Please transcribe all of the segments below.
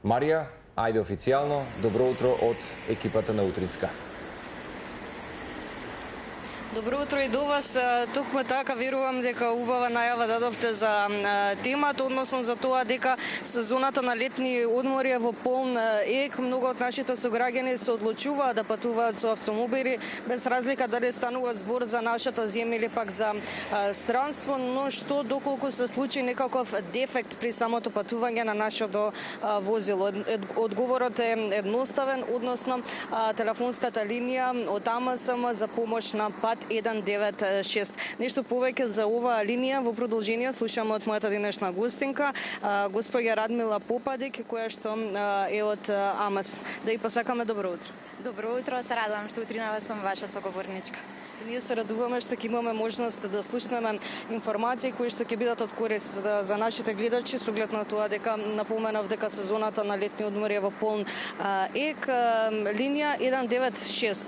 Марија, ајде официјално, добро утро од екипата на Утринска. Добро утро и до вас. Токму така верувам дека убава најава дадовте за темата, односно за тоа дека сезоната на летни одмори е во полн ек. Многу од нашите сограѓани се одлучуваат да патуваат со автомобили, без разлика дали стануваат збор за нашата земја или пак за странство, но што доколку се случи некаков дефект при самото патување на нашето возило. Одговорот е едноставен, односно телефонската линија од АМСМ за помош на пат 196. Нешто повеќе за оваа линија во продолжение слушаме од мојата денешна гостинка, госпоѓа Радмила Попадик, која што е од АМС. Да и посакаме добро утро. Добро утро, се радувам што утринава сум ваша соговорничка. Ние се радуваме што ќе имаме можност да слушнеме информации кои што ќе бидат од корист за нашите гледачи, со оглед на тоа дека напоменав дека сезоната на летни одмори е во полн ек. Линија 196.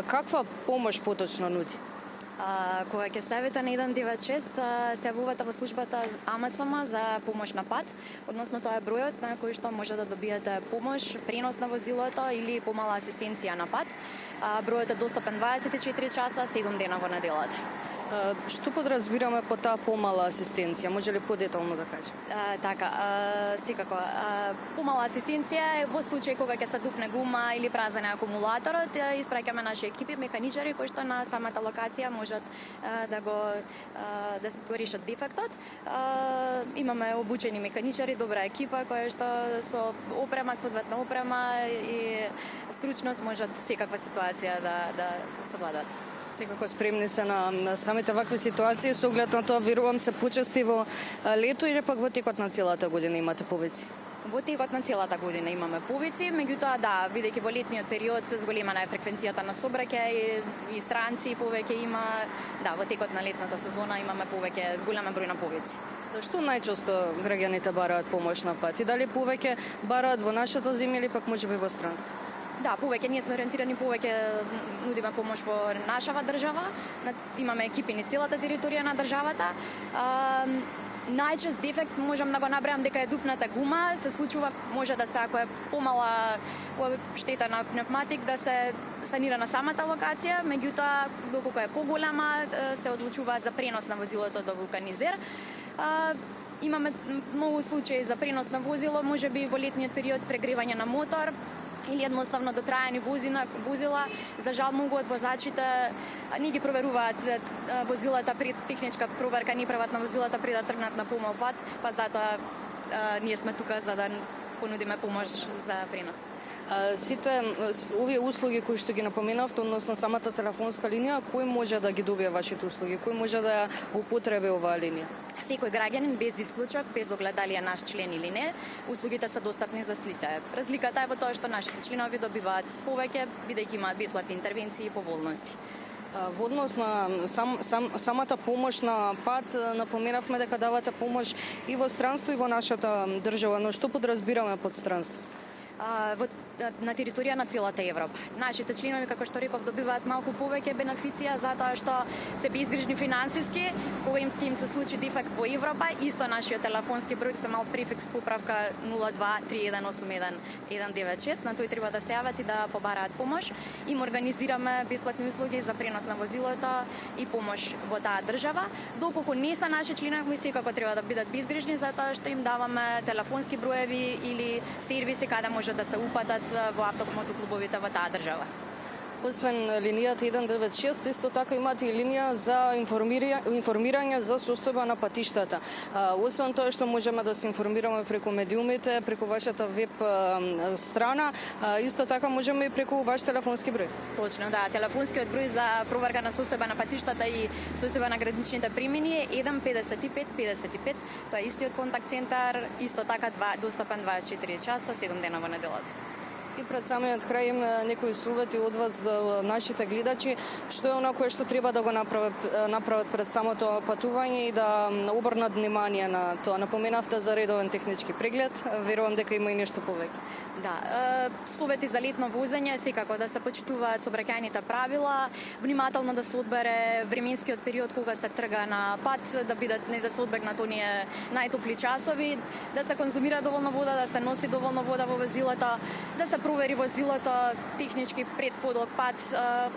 Каква помош поточно нуди? Кога ќе ставите на 196, се јавувате во службата АМСМ за помош на пат, односно тоа е бројот на кој што може да добиете помош, пренос на возилото или помала асистенција на пат. Бројот е достапен 24 часа, 7 дена во неделата. Што подразбираме по таа помала асистенција? Може ли подетално да кажем? Секако. Помала асистенција е во случај кога ќе се дупне гума или празен е акумулаторот, испраќаме наши екипи механичари кои што на самата локација можат да го решат дефектот. Имаме обучени механичари, добра екипа која што со опрема, соодветна опрема и стручност можат секаква ситуација да совладат. Секако спремни се на самите вакви ситуации, со оглед на тоа верувам се почести во лето или пак во текот на целата година имате повици? Во текот на целата година имаме повици, меѓутоа да, бидејќи во летниот период зголемена е фреквенцијата на сообраќај и странци повеќе има, да, во текот на летната сезона имаме повеќе зголем број на повици. Зашто најчесто граѓаните бараат помош на пат? И дали повеќе бараат во нашата земја или пак можеби во странство? Да, повеќе ние сме ориентирани, повеќе нудиме помош во нашава држава. Имаме екипи на целата територија на државата. Најчест дефект можам да го набрајам дека е дупната гума, се случува, може да се ако е помала штета на пневматик да се санира на самата локација, меѓутоа доколку е поголема се одлучуваат за пренос на возилото до вулканизер. Имаме многу случаи за пренос на возило, можеби во летниот период прегревање на мотор или едноставно дотрајани возила. За жал многу од возачите не ги проверуваат возилата при техничка проверка, не прават на возилата пред да тргнат на помал пат, па затоа ние сме тука за да понудиме помош за пренос. Сите овие услуги кои што ги напоменавте, односно самата телефонска линија, кој може да ги добие вашите услуги? Кој може да ја употреби оваа линија? Секој граѓанин без исклучок, без оглед дали е наш член или не, услугите се достапни за сите. Разликата е во тоа што нашите членови добиваат повеќе, бидејќи имаат бесплатни интервенции и поволности. Во однос на самата помош на пат, напоменавме дека давате помош и во странство и во нашата држава, но што подразбираме под странство? На територија на целата Европа. Нашите членови, како што реков, добиваат малку повеќе бенефиција затоа што се безгрижни финансиски, кога им се случи дефект во Европа, исто нашиот телефонски број се мал префикс поправка 0231819196, на тој треба да се јават и да побараат помош. Им организираме бесплатни услуги за пренос на возилото и помош во таа држава. Доколку не се наши членови, секако треба да бидат безгрижни затоа што им даваме телефонски броеви или сервиси каде може да се упатат во автомотоклубовите во таа држава. Освен линијата 196, исто така имате и линија за информирање за состојба на патиштата. Освен тоа што можеме да се информираме преку медиумите, преку вашата веб страна, исто така можеме и преку ваш телефонски број. Точно, да. Телефонскиот број за проверка на состојба на патиштата и состојба на граничните премини е 15555. Тоа е истиот контакт центар, исто така достапен 24 часа, 7 дена во неделата. И пред самиот крај некои совети од вас до нашите гледачи, што е она кое што треба да го направат пред самото патување и да обрнат внимание на тоа. Напоменавте за редовен технички преглед, верувам дека има и нешто повеќе. Да, совети за летно возење секако да се почитуваат сообраќајните правила, внимателно да се одбере временскиот период кога се трга на пат, да бидат не да се одбегнат оние најтопли часови, да се конзумира доволно вода, да се носи доволно вода во возилото, да се провери возилото технички пред подлог пат,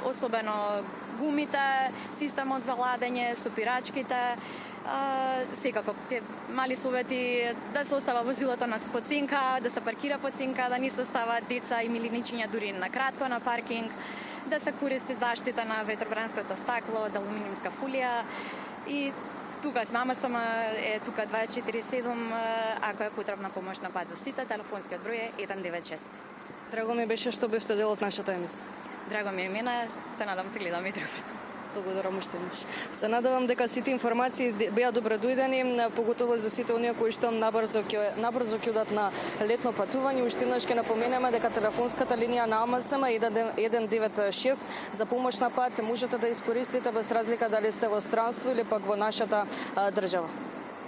особено гумите, системот за ладење, стопирачките. Секако, мали совети да се остава возилото на подценка, да се паркира подценка, да не се стават деца и милиничиња дури на кратко на паркинг, да се користи заштита на ветробранското стакло, од алуминиумска фолија и тука мама сама е тука 24/7, ако е потребна помош на пат за сите, телефонскиот број е 196. Драго ми беше што бевте дел од нашата емисија. Драго ми е мене, се надам се гледаме и друг пат. Благодарам уште еднаш. Се надевам дека сите информации беа добро дојдени, поготово за сите оние кои што набрзо ќе одат на летно патување. Уште еднаш ќе напоменеме дека телефонската линија на АМСМ е 196 за помош на пат можете да искористите без разлика дали сте во странство или пак во нашата држава.